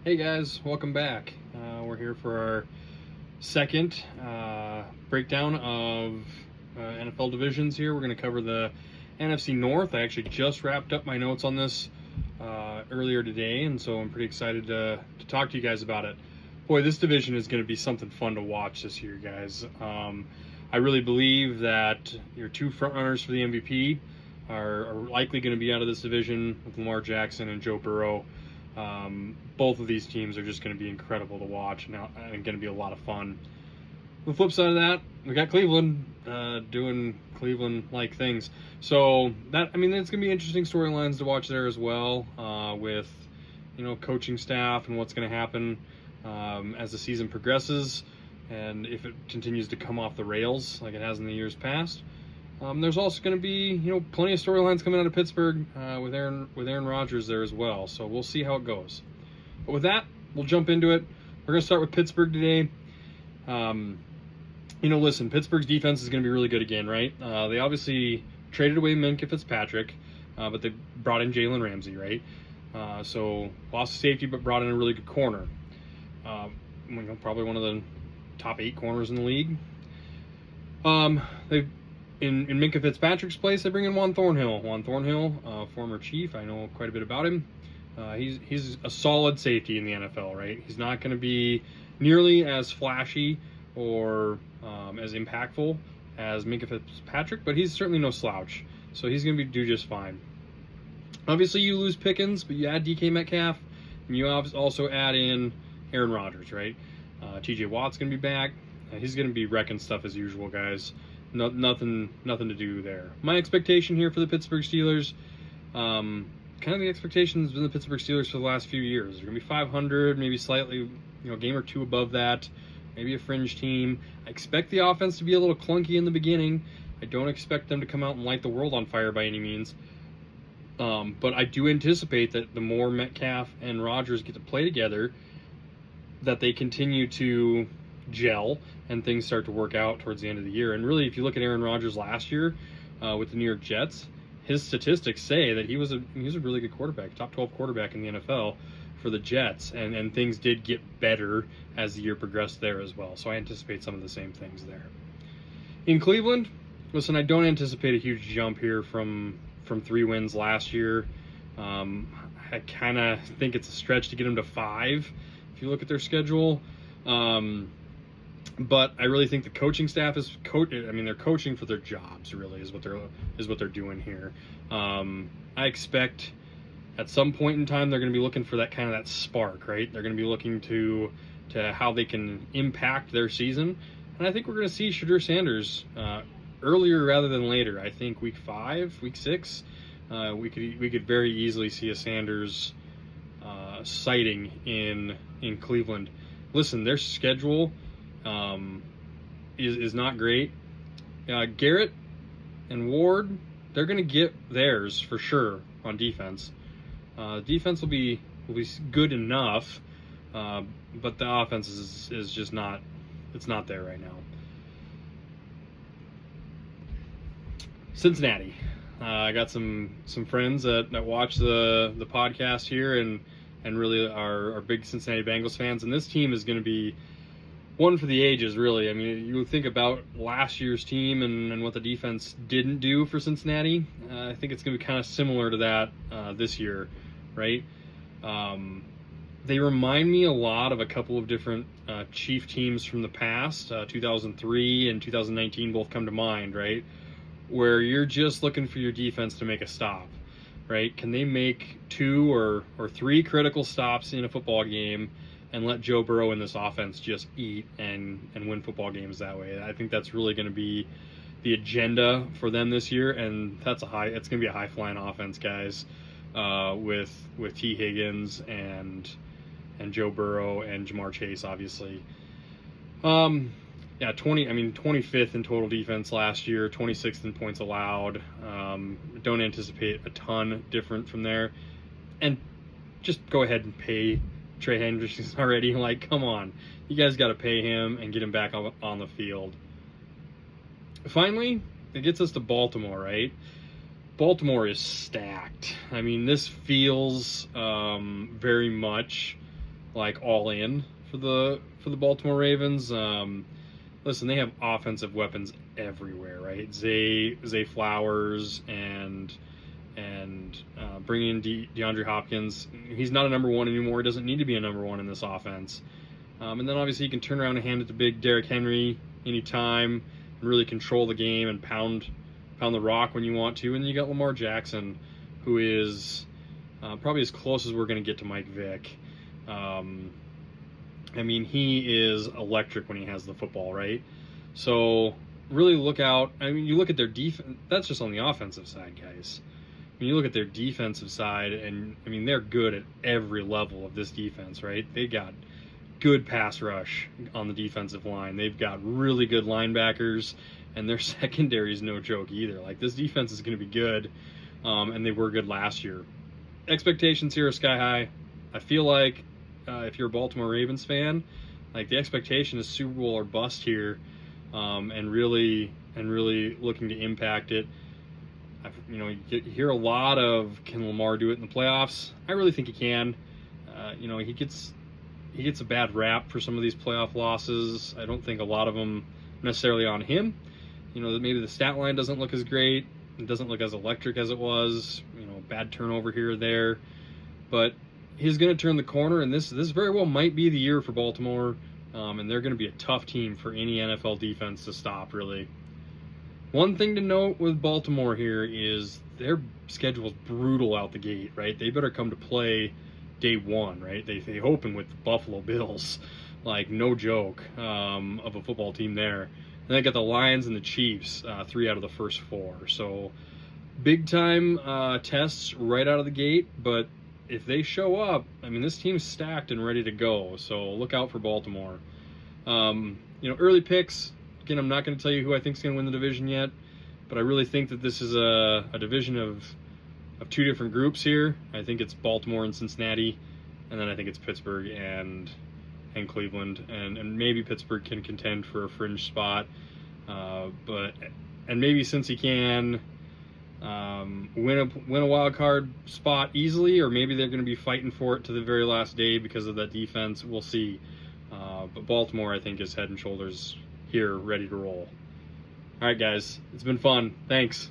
Hey guys, welcome back. We're here for our second breakdown of NFL divisions here. We're going to cover the NFC North. I actually just wrapped up my notes on this earlier today, and so I'm pretty excited to talk to you guys about it. Boy, this division is going to be something fun to watch this year, guys. I really believe that your two frontrunners for the MVP are likely going to be out of this division with Lamar Jackson and Joe Burrow. Both of these teams are just going to be incredible to watch and going to be a lot of fun. On the flip side of that, we got Cleveland doing Cleveland-like things. So it's going to be interesting storylines to watch there as well, with coaching staff and what's going to happen as the season progresses, and if it continues to come off the rails like it has in the years past. There's also going to be, plenty of storylines coming out of Pittsburgh with Aaron Rodgers there as well. So we'll see how it goes. But with that, we'll jump into it. We're going to start with Pittsburgh today. Listen, Pittsburgh's defense is going to be really good again, right? They obviously traded away Minkah Fitzpatrick, but they brought in Jalen Ramsey, right? So lost safety, but brought in a really good corner. Probably one of the top 8 corners in the league. In Minkah Fitzpatrick's place, they bring in Juan Thornhill. Juan Thornhill, former Chief, I know quite a bit about him. He's a solid safety in the NFL, right? He's not going to be nearly as flashy or as impactful as Minkah Fitzpatrick, but he's certainly no slouch. So he's going to do just fine. Obviously, you lose Pickens, but you add DK Metcalf, and you also add in Aaron Rodgers, right? TJ Watt's going to be back. He's going to be wrecking stuff as usual, guys. Nothing to do there. My expectation here for the Pittsburgh Steelers, kind of the expectations of the Pittsburgh Steelers for the last few years. They're going to be 500, maybe slightly, a game or two above that, maybe a fringe team. I expect the offense to be a little clunky in the beginning. I don't expect them to come out and light the world on fire by any means. But I do anticipate that the more Metcalf and Rodgers get to play together, that they continue to gel and things start to work out towards the end of the year. And really, if you look at Aaron Rodgers last year with the New York Jets, his statistics say that he was a really good quarterback, top 12 quarterback in the NFL for the Jets, and things did get better as the year progressed there as well. So I anticipate some of the same things there. In Cleveland, listen, I don't anticipate a huge jump here from 3 wins last year. I kind of think it's a stretch to get them to 5 if you look at their schedule. But I really think the coaching staff is they're coaching for their jobs, really, is what they're doing here. I expect at some point in time they're going to be looking for that spark, right? They're going to be looking to how they can impact their season, and I think we're going to see Shadur Sanders earlier rather than later. I think week 5, week 6, we could very easily see a Sanders sighting in Cleveland. Listen, their schedule is not great. Garrett and Ward, they're going to get theirs for sure on defense. Defense will be good enough, but the offense is just not. It's not there right now. Cincinnati. I got some friends that watch the podcast here and really are big Cincinnati Bengals fans, and this team is going to be one for the ages, really. I mean, you think about last year's team and what the defense didn't do for Cincinnati. I think it's going to be kind of similar to that this year, right? They remind me a lot of a couple of different Chief teams from the past. 2003 and 2019 both come to mind, right? Where you're just looking for your defense to make a stop, right? Can they make 2 or 3 critical stops in a football game and let Joe Burrow and this offense just eat and win football games that way? I think that's really going to be the agenda for them this year, and it's going to be a high-flying offense, guys, with T. Higgins and Joe Burrow and Jamar Chase, obviously. 25th in total defense last year, 26th in points allowed. Don't anticipate a ton different from there. And just go ahead and pay Trey Hendrickson already. Like, come on. You guys got to pay him and get him back on the field. Finally, it gets us to Baltimore, right? Baltimore is stacked. I mean, this feels very much like all in for the Baltimore Ravens. Listen, they have offensive weapons everywhere, right? Zay Flowers and bringing in DeAndre Hopkins. He's not a number one anymore. He doesn't need to be a number one in this offense. And then obviously you can turn around and hand it to big Derrick Henry anytime and really control the game and pound the rock when you want to. And you got Lamar Jackson, who is probably as close as we're going to get to Mike Vick. I mean, he is electric when he has the football, right? So really look out. I mean, you look at their defense. That's just on the offensive side, guys. When you look at their defensive side, and I mean, they're good at every level of this defense, right? They got good pass rush on the defensive line. They've got really good linebackers, and their secondary is no joke either. Like, this defense is going to be good, and they were good last year. Expectations here are sky high. I feel like if you're a Baltimore Ravens fan, like, the expectation is Super Bowl or bust here, and really looking to impact it. You hear a lot of, can Lamar do it in the playoffs? I really think he can. He gets a bad rap for some of these playoff losses. I don't think a lot of them necessarily on him. Maybe the stat line doesn't look as great. It doesn't look as electric as it was. Bad turnover here or there. But he's going to turn the corner, and this very well might be the year for Baltimore. And they're going to be a tough team for any NFL defense to stop, really. One thing to note with Baltimore here is their schedule is brutal out the gate, right? They better come to play day one, right? They open with the Buffalo Bills, like, no joke, of a football team there. And they got the Lions and the Chiefs, 3 out of the first 4. So big time tests right out of the gate, but if they show up, I mean, this team's stacked and ready to go. So look out for Baltimore. Early picks. Again, I'm not going to tell you who I think is going to win the division yet, but I really think that this is a division of 2 different groups here. I think it's Baltimore and Cincinnati, and then I think it's Pittsburgh and Cleveland, and maybe Pittsburgh can contend for a fringe spot, but maybe since he can win a wild card spot easily, or maybe they're going to be fighting for it to the very last day because of that defense. We'll see. But Baltimore, I think, is head and shoulders here, ready to roll. All right, guys, it's been fun. Thanks.